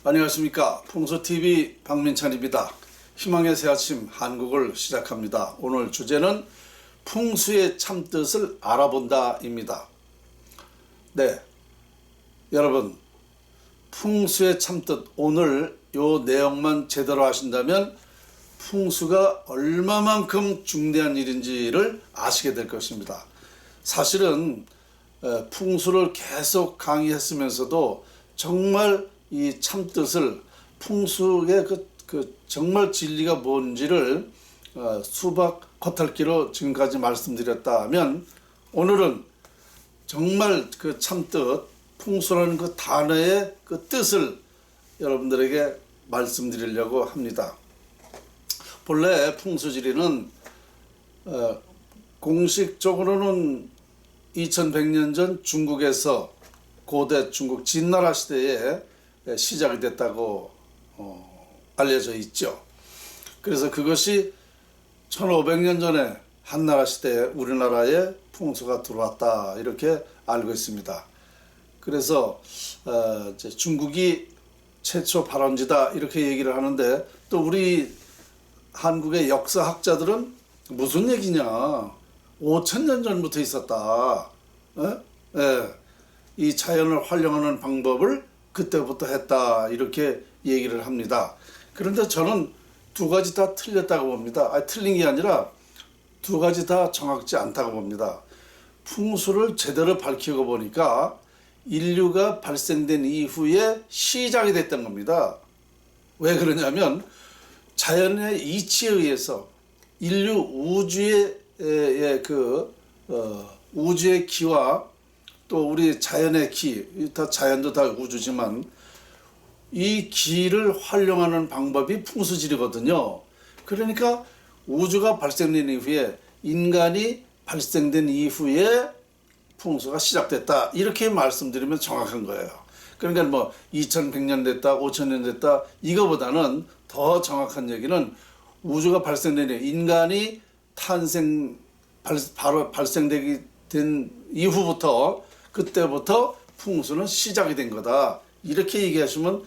안녕하십니까. 풍수TV 박민찬입니다. 희망의 새 아침 한국을 시작합니다. 오늘 주제는 풍수의 참뜻을 알아본다입니다. 네, 여러분, 풍수의 참뜻, 오늘 요 내용만 제대로 하신다면 풍수가 얼마만큼 중대한 일인지를 아시게 될 것입니다. 사실은 풍수를 계속 강의했으면서도 정말 이 참뜻을, 풍수의 그 정말 진리가 뭔지를 수박 겉핥기로 지금까지 말씀드렸다면, 오늘은 정말 그 참뜻, 풍수라는 그 단어의 그 뜻을 여러분들에게 말씀드리려고 합니다. 본래 풍수지리는 공식적으로는 2100년 전 중국에서 고대 중국 진나라 시대에 시작이 됐다고 알려져 있죠. 그래서 그것이 1500년 전에 한나라 시대에 우리나라에 풍수가 들어왔다, 이렇게 알고 있습니다. 그래서 중국이 최초 발원지다, 이렇게 얘기를 하는데, 또 우리 한국의 역사학자들은 무슨 얘기냐, 5000년 전부터 있었다. 이 자연을 활용하는 방법을 그때부터 했다, 이렇게 얘기를 합니다. 그런데 저는 두 가지 다 틀렸다고 봅니다. 틀린 게 아니라 두 가지 다 정확지 않다고 봅니다. 풍수를 제대로 밝히고 보니까 인류가 발생된 이후에 시작이 됐던 겁니다. 왜 그러냐면 자연의 이치에 의해서 인류 우주의 우주의 기와 또 우리 자연의 기, 다 자연도 다 우주지만 이 기를 활용하는 방법이 풍수지리거든요. 그러니까 우주가 발생된 이후에, 인간이 발생된 이후에 풍수가 시작됐다, 이렇게 말씀드리면 정확한 거예요. 그러니까 뭐 2100년 됐다, 5000년 됐다, 이거보다는 더 정확한 얘기는 우주가 발생된 인간이 바로 발생되게 된 이후부터, 그때부터 풍수는 시작이 된 거다, 이렇게 얘기하시면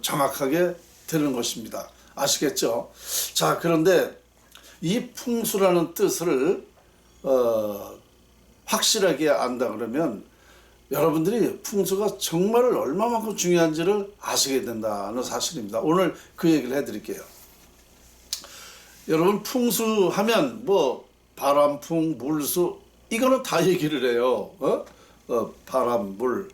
정확하게 되는 것입니다. 아시겠죠? 자, 그런데 이 풍수라는 뜻을 확실하게 안다 그러면 여러분들이 풍수가 정말 얼마만큼 중요한지를 아시게 된다는 사실입니다. 오늘 그 얘기를 해드릴게요. 여러분, 풍수하면 뭐 바람풍, 물수, 이거는 다 얘기를 해요. 바람, 물,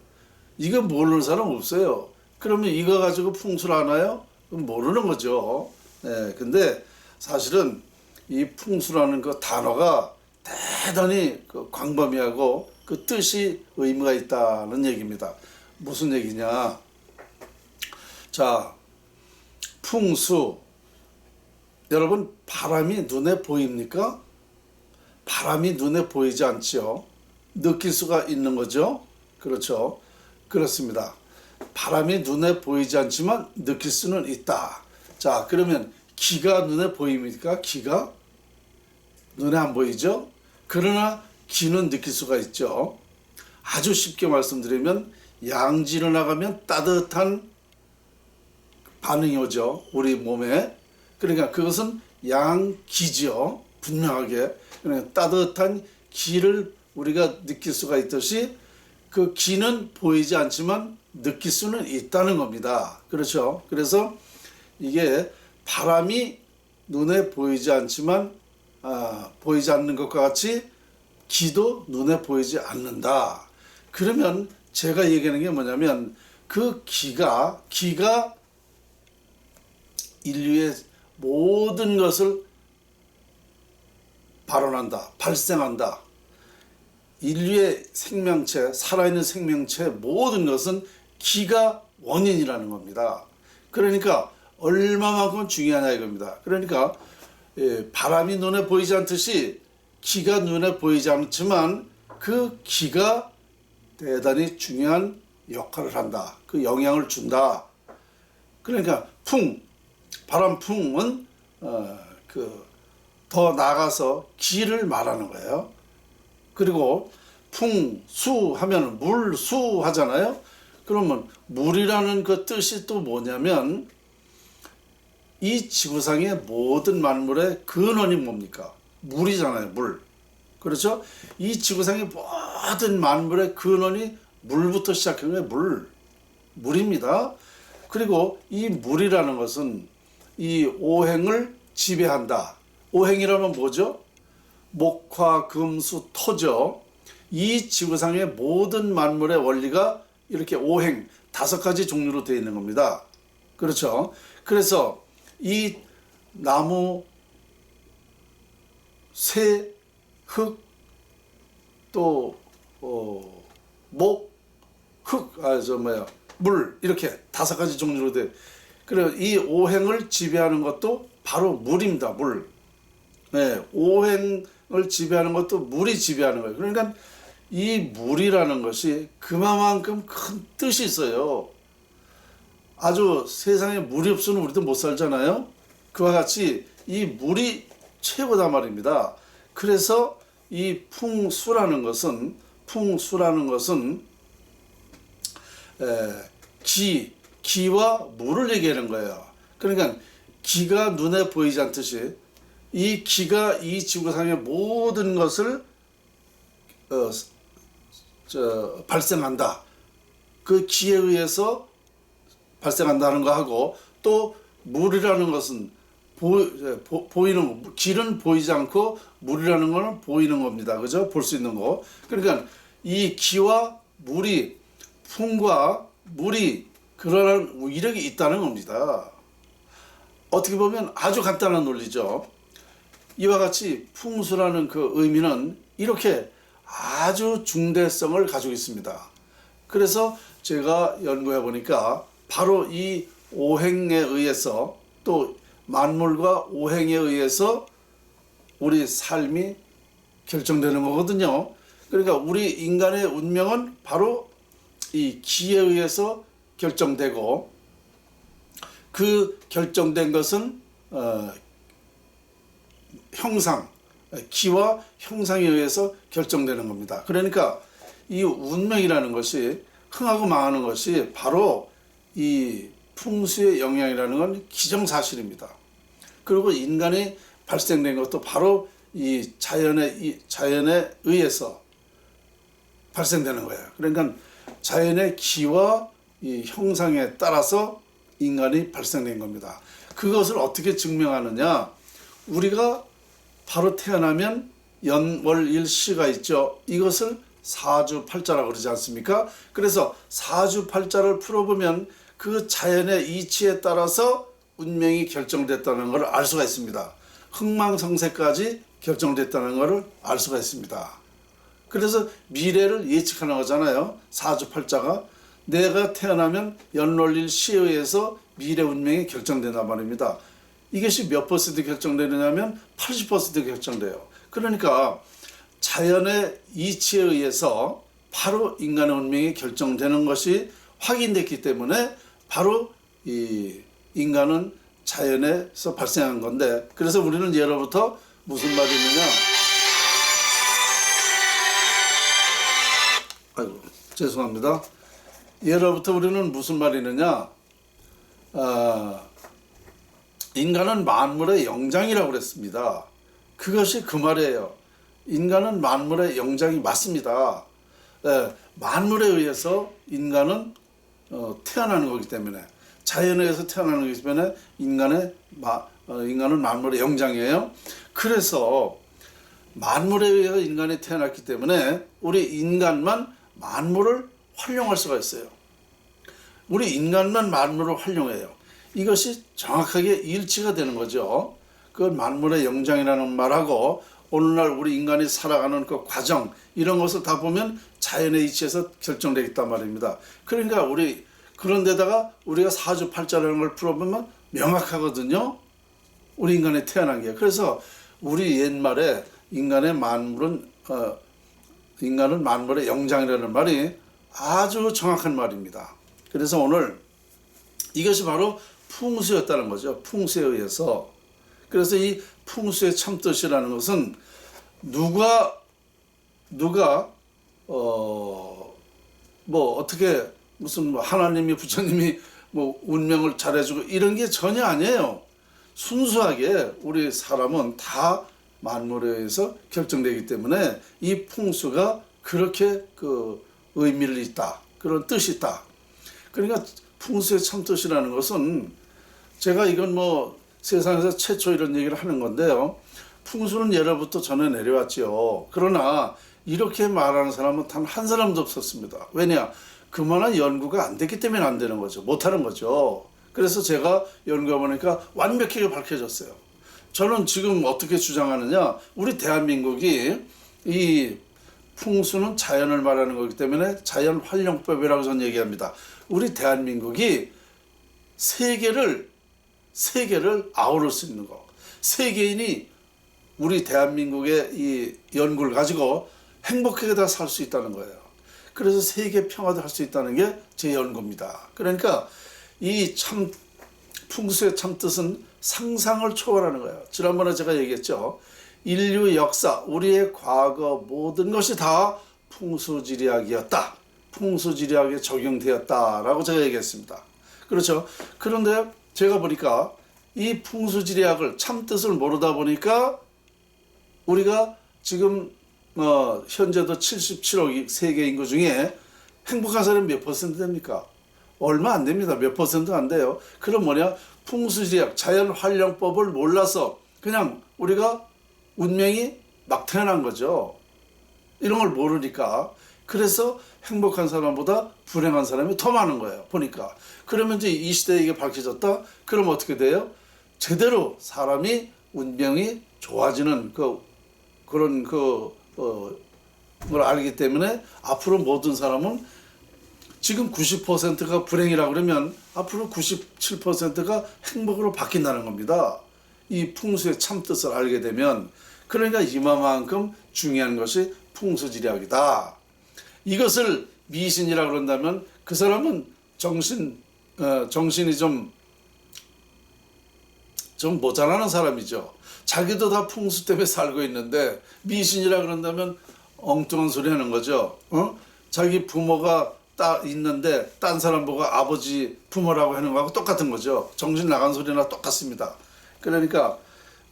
이거 모르는 사람 없어요. 그러면 이거 가지고 풍수를 하나요? 모르는 거죠. 근데 사실은 이 풍수라는 그 단어가 대단히 광범위하고 그 뜻이 의미가 있다는 얘기입니다. 무슨 얘기냐? 자, 풍수. 여러분, 바람이 눈에 보입니까? 바람이 눈에 보이지 않지요. 느낄 수가 있는 거죠. 그렇죠. 그렇습니다. 바람이 눈에 보이지 않지만 느낄 수는 있다. 자, 그러면 기가 눈에 보입니까? 기가 눈에 안 보이죠. 그러나 기는 느낄 수가 있죠. 아주 쉽게 말씀드리면 양지로 나가면 따뜻한 반응이 오죠, 우리 몸에. 그러니까 그것은 양기죠, 분명하게. 그러니까 따뜻한 기를 우리가 느낄 수가 있듯이 그 기는 보이지 않지만 느낄 수는 있다는 겁니다. 그렇죠. 그래서 이게 바람이 눈에 보이지 않지만 보이지 않는 것과 같이 기도 눈에 보이지 않는다. 그러면 제가 얘기하는 게 뭐냐면, 그 기가 인류의 모든 것을 발원한다, 발생한다. 인류의 생명체, 살아있는 생명체 모든 것은 기가 원인이라는 겁니다. 그러니까 얼마만큼 중요하냐 이겁니다. 그러니까 바람이 눈에 보이지 않듯이 기가 눈에 보이지 않지만 그 기가 대단히 중요한 역할을 한다. 그 영향을 준다. 그러니까 바람풍은 더 나가서 기를 말하는 거예요. 그리고 풍수 하면 물수 하잖아요. 그러면 물이라는 그 뜻이 또 뭐냐면 이 지구상의 모든 만물의 근원이 뭡니까? 물이잖아요. 물. 그렇죠? 이 지구상의 모든 만물의 근원이 물부터 시작한 거예요. 물입니다. 그리고 이 물이라는 것은 이 오행을 지배한다. 오행이라면 뭐죠? 목화, 금수, 토죠. 이 지구상의 모든 만물의 원리가 이렇게 오행 5가지 종류로 되어 있는 겁니다. 그렇죠? 그래서 이 나무, 새, 흙, 또 목, 흙, 물 이렇게 5가지 종류로 돼. 그리고 이 오행을 지배하는 것도 바로 물입니다. 물. 네, 오행을 지배하는 것도 물이 지배하는 거예요. 그러니까 이 물이라는 것이 그만큼 큰 뜻이 있어요. 아주 세상에 물이 없으면 우리도 못 살잖아요. 그와 같이 이 물이 최고다 말입니다. 그래서 이 풍수라는 것은 기와 물을 얘기하는 거예요. 그러니까 기가 눈에 보이지 않듯이 이 기가 이 지구상의 모든 것을 발생한다. 그 기에 의해서 발생한다는 거 하고, 또 물이라는 것은 보이는, 길은 보이지 않고 물이라는 거는 보이는 겁니다. 그죠? 볼 수 있는 거. 그러니까 이 기와 물이, 풍과 물이 그러한 위력이 있다는 겁니다. 어떻게 보면 아주 간단한 논리죠. 이와 같이 풍수라는 그 의미는 이렇게 아주 중대성을 가지고 있습니다. 그래서 제가 연구해 보니까 바로 이 오행에 의해서, 또 만물과 오행에 의해서 우리 삶이 결정되는 거거든요. 그러니까 우리 인간의 운명은 바로 이 기에 의해서 결정되고, 그 결정된 것은 형상, 기와 형상에 의해서 결정되는 겁니다. 그러니까 이 운명이라는 것이, 흥하고 망하는 것이 바로 이 풍수의 영향이라는 건 기정사실입니다. 그리고 인간이 발생된 것도 바로 이 자연에 의해서 발생되는 거예요. 그러니까 자연의 기와 이 형상에 따라서 인간이 발생된 겁니다. 그것을 어떻게 증명하느냐? 우리가 바로 태어나면 연월일시가 있죠. 이것을 사주팔자라고 그러지 않습니까? 그래서 사주팔자를 풀어보면 그 자연의 이치에 따라서 운명이 결정됐다는 것을 알 수가 있습니다. 흥망성쇠까지 결정됐다는 것을 알 수가 있습니다. 그래서 미래를 예측하는 거잖아요. 사주팔자가. 내가 태어나면 연월일시에 의해서 미래 운명이 결정된단 말입니다. 이것이 몇 퍼센트 결정되느냐면 80% 결정돼요. 그러니까 자연의 이치에 의해서 바로 인간의 운명이 결정되는 것이 확인됐기 때문에 바로 이 인간은 자연에서 발생한 건데, 그래서 우리는 예로부터 무슨 말이 있느냐? 아이고, 죄송합니다. 예로부터 우리는 무슨 말이 있느냐? 인간은 만물의 영장이라고 그랬습니다. 그것이 그 말이에요. 인간은 만물의 영장이 맞습니다. 만물에 의해서 인간은 태어나는 거기 때문에, 자연에 의해서 태어나는 거기 때문에 인간은 만물의 영장이에요. 그래서 만물에 의해서 인간이 태어났기 때문에 우리 인간만 만물을 활용할 수가 있어요. 우리 인간만 만물을 활용해요. 이것이 정확하게 일치가 되는 거죠. 그 만물의 영장이라는 말하고 오늘날 우리 인간이 살아가는 그 과정, 이런 것을 다 보면 자연의 이치에서 결정되어 있단 말입니다. 그러니까 그런데다가 우리가 사주팔자라는 걸 풀어보면 명확하거든요. 우리 인간이 태어난 게. 그래서 우리 옛말에 인간은 만물의 영장이라는 말이 아주 정확한 말입니다. 그래서 오늘 이것이 바로 풍수였다는 거죠. 풍수에 의해서. 그래서 이 풍수의 참뜻이라는 것은 누가 어떻게 무슨 뭐 하나님이 부처님이 뭐 운명을 잘해주고 이런 게 전혀 아니에요. 순수하게 우리 사람은 다 만물에 의해서 결정되기 때문에 이 풍수가 그렇게 그 의미를 있다. 그런 뜻이 있다. 그러니까 풍수의 참뜻이라는 것은 제가 이건 뭐 세상에서 최초 이런 얘기를 하는 건데요. 풍수는 예로부터 전해 내려왔지요. 그러나 이렇게 말하는 사람은 단 한 사람도 없었습니다. 왜냐? 그만한 연구가 안 됐기 때문에 안 되는 거죠. 못하는 거죠. 그래서 제가 연구해 보니까 완벽하게 밝혀졌어요. 저는 지금 어떻게 주장하느냐? 우리 대한민국이 이 풍수는 자연을 말하는 거기 때문에 자연 활용법이라고 저는 얘기합니다. 우리 대한민국이 세계를 아우를 수 있는 거. 세계인이 우리 대한민국의 이 연구를 가지고 행복하게 다 살 수 있다는 거예요. 그래서 세계 평화도 할 수 있다는 게 제 연구입니다. 그러니까 이 참 풍수의 참 뜻은 상상을 초월하는 거예요. 지난번에 제가 얘기했죠. 인류 역사, 우리의 과거 모든 것이 다 풍수지리학이었다. 풍수지리학에 적용되었다라고 제가 얘기했습니다. 그렇죠. 그런데 제가 보니까 이 풍수지리학을 참 뜻을 모르다 보니까 우리가 지금 현재도 77억 세계 인구 중에 행복한 사람이 몇 퍼센트 됩니까? 얼마 안 됩니다. 몇 퍼센트 안 돼요. 그럼 뭐냐? 풍수지리학, 자연활용법을 몰라서 그냥 우리가 운명이 막 태어난 거죠. 이런 걸 모르니까. 그래서 행복한 사람보다 불행한 사람이 더 많은 거예요. 보니까. 그러면 이제 이 시대에 이게 밝혀졌다? 그럼 어떻게 돼요? 제대로 사람이 운명이 좋아지는 그런 걸 알기 때문에 앞으로 모든 사람은 지금 90%가 불행이라고 그러면 앞으로 97%가 행복으로 바뀐다는 겁니다. 이 풍수의 참뜻을 알게 되면. 그러니까 이만큼 중요한 것이 풍수지리학이다. 이것을 미신이라고 그런다면 그 사람은 정신이 좀 모자라는 사람이죠. 자기도 다 풍수 때문에 살고 있는데 미신이라 그런다면 엉뚱한 소리 하는 거죠. 자기 부모가 있는데 딴 사람 보고 아버지 부모라고 하는 거하고 똑같은 거죠. 정신 나간 소리나 똑같습니다. 그러니까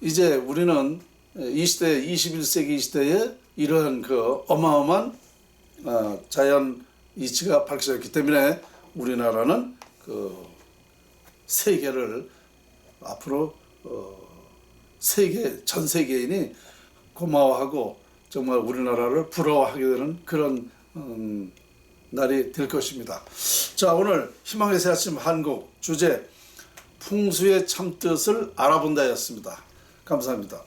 이제 우리는 이 시대, 21세기 시대에 이러한 그 어마어마한 자연 이치가 밝혀졌기 때문에 우리나라는 그 세계를 앞으로 전 세계인이 고마워하고 정말 우리나라를 부러워하게 되는 그런 날이 될 것입니다. 자, 오늘 희망의 새 아침 한국 주제 풍수의 참뜻을 알아본다였습니다. 감사합니다.